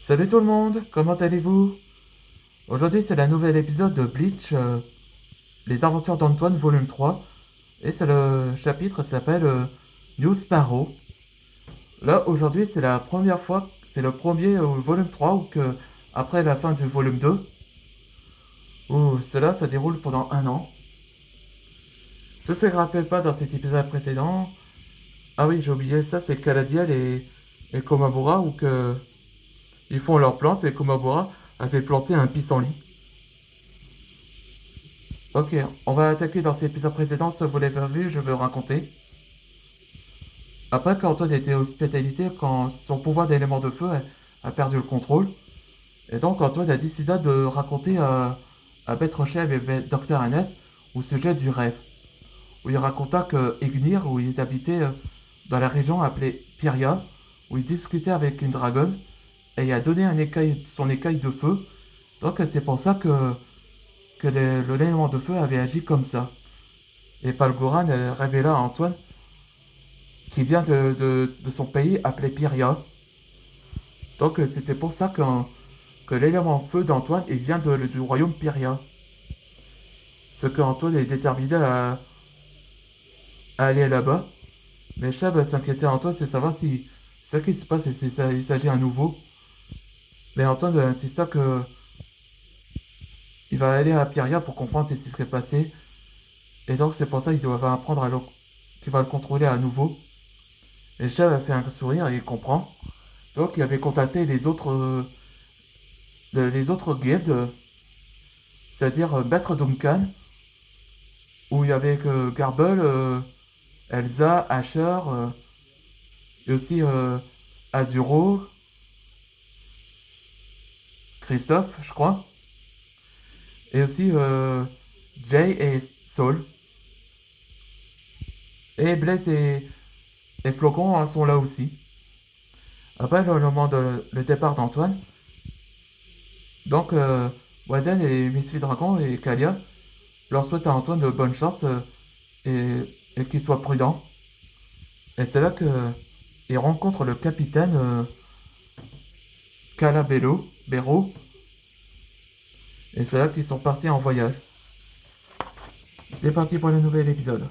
Salut tout le monde, comment allez-vous? Aujourd'hui c'est la nouvelle épisode de Bleach, Les Aventures d'Antoine volume 3. Et c'est le chapitre qui s'appelle New Sparrow. Là aujourd'hui c'est la première fois, c'est le premier volume 3 ou que après la fin du volume 2, où cela ça déroule pendant un an. Je sais que je ne rappelle pas dans cet épisode précédent. Ah oui, j'ai oublié ça, c'est Caladiel et Komabura où que ils font leur plante et Komabura avait planté un pissenlit. Ok, on va attaquer dans cet épisode précédent, si vous l'avez vu, je vais le raconter. Après, quand Antoine était hospitalité, quand son pouvoir d'élément de feu a perdu le contrôle, et donc Antoine a décidé de raconter à Maître Chef et Docteur Anes au sujet du rêve, où il raconta que Ignir, où il habitait dans la région appelée Pyria, où il discutait avec une dragonne, et il a donné son écaille de feu, donc c'est pour ça que l'élément de feu avait agi comme ça. Et Falgoran révéla à Antoine qui vient de son pays appelé Pyria. Donc c'était pour ça que l'élément feu d'Antoine il vient du royaume Pyria. Ce qu'Antoine est déterminé à aller là-bas. Mais Chab s'inquiétait Antoine, c'est savoir si ce qui se passe et si il s'agit à nouveau. Mais Antoine insista que il va aller à Pyria pour comprendre ce qui serait passé. Et donc c'est pour ça qu'il va apprendre qu'il va le contrôler à nouveau. Et Chab a fait un sourire et il comprend. Donc il avait contacté les autres guildes, c'est-à-dire Maître Duncan, où il y avait que Garble, Elsa, Asher, et aussi Azuro, Christophe, je crois, et aussi Jay et Saul. Et Blaise et Flocon sont là aussi. Après le moment de le départ d'Antoine, donc Waden et Miss Dragon et Kalia leur souhaitent à Antoine de bonne chance et qu'il soit prudent. Et c'est là qu'il rencontre le capitaine Calabello, Béro, et c'est là qu'ils sont partis en voyage. C'est parti pour le nouvel épisode.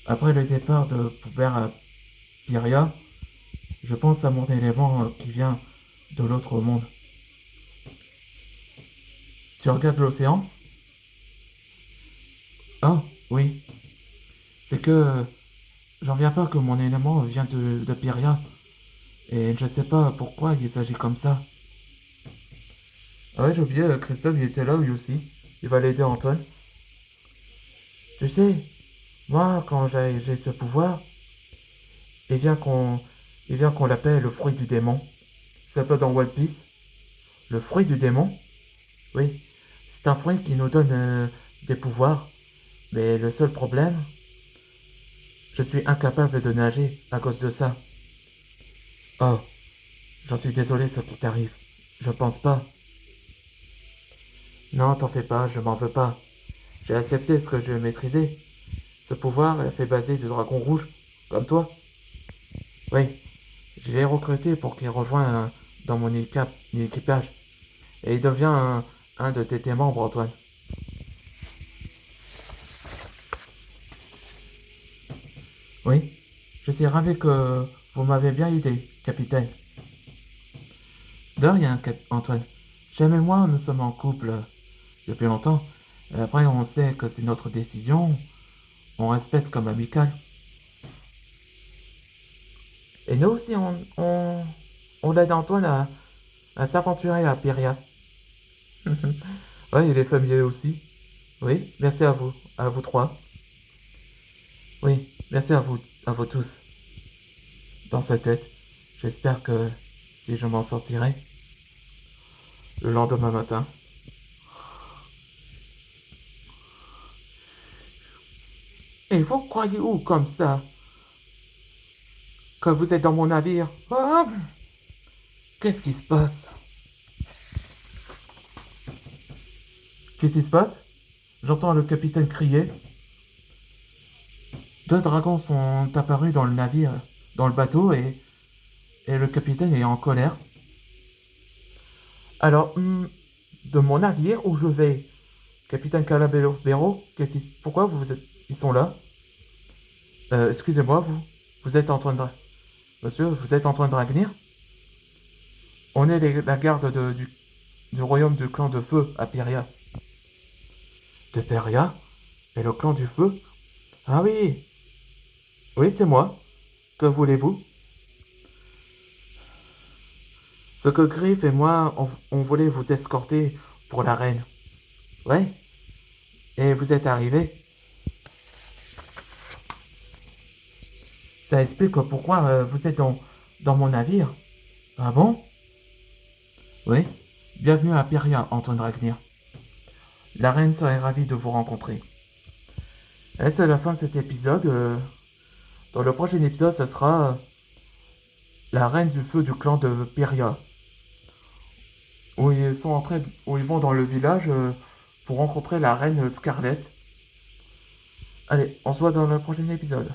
Après le départ vers Pyria, je pense à mon élément qui vient de l'autre monde. Tu regardes l'océan? Ah, oui. C'est que j'en viens pas que mon élément vient de Pyria, et je sais pas pourquoi il s'agit comme ça. Ah ouais, j'ai oublié, Christophe, il était là lui aussi. Il va l'aider Antoine. Tu sais, moi, quand j'ai ce pouvoir, il vient qu'on il vient qu'on l'appelle le fruit du démon. Ça peut dans One Piece. Le fruit du démon? Oui. C'est un fruit qui nous donne des pouvoirs. Mais le seul problème, je suis incapable de nager à cause de ça. Oh, j'en suis désolé ce qui t'arrive. Je pense pas. Non, t'en fais pas, je m'en veux pas. J'ai accepté ce que je maîtrisais. Ce pouvoir est fait baser du dragon rouge, comme toi. Oui, je l'ai recruté pour qu'il rejoigne dans mon équipage. Et il devient un de tes membres, Antoine. Oui, je suis ravi que vous m'avez bien aidé, capitaine. De rien, Antoine. J'aime et moi, nous sommes en couple depuis longtemps. Et après, on sait que c'est notre décision. On respecte comme amical. Et nous aussi, on aide Antoine à s'aventurer à Pyria. Oui, il est familier aussi. Oui, merci à vous trois. Oui, merci à vous tous. Dans sa tête, j'espère que si je m'en sortirai le lendemain matin. Et vous croyez où comme ça? Que vous êtes dans mon navire? Ah, qu'est-ce qui se passe? Qu'est-ce qui se passe? J'entends le capitaine crier. Deux dragons sont apparus dans le navire, dans le bateau, et le capitaine est en colère. Alors, de mon navire où je vais, capitaine Calabero, pourquoi ils sont là? Excusez-moi, vous êtes en train de, monsieur, vous êtes en train de revenir? On est la garde du royaume du clan de feu à Pyria. De Pyria? Et le clan du feu? Ah oui, oui, c'est moi. Que voulez-vous? Ce que Griff et moi, on voulait vous escorter pour la reine. Ouais, et vous êtes arrivé. Ça explique pourquoi vous êtes dans mon navire. Ah bon? Oui. Bienvenue à Pyria, Antoine Dragnir. La reine serait ravie de vous rencontrer. Et c'est la fin de cet épisode. Dans le prochain épisode, ce sera la reine du feu du clan de Pyria. Où ils vont dans le village pour rencontrer la reine Scarlett. Allez, on se voit dans le prochain épisode.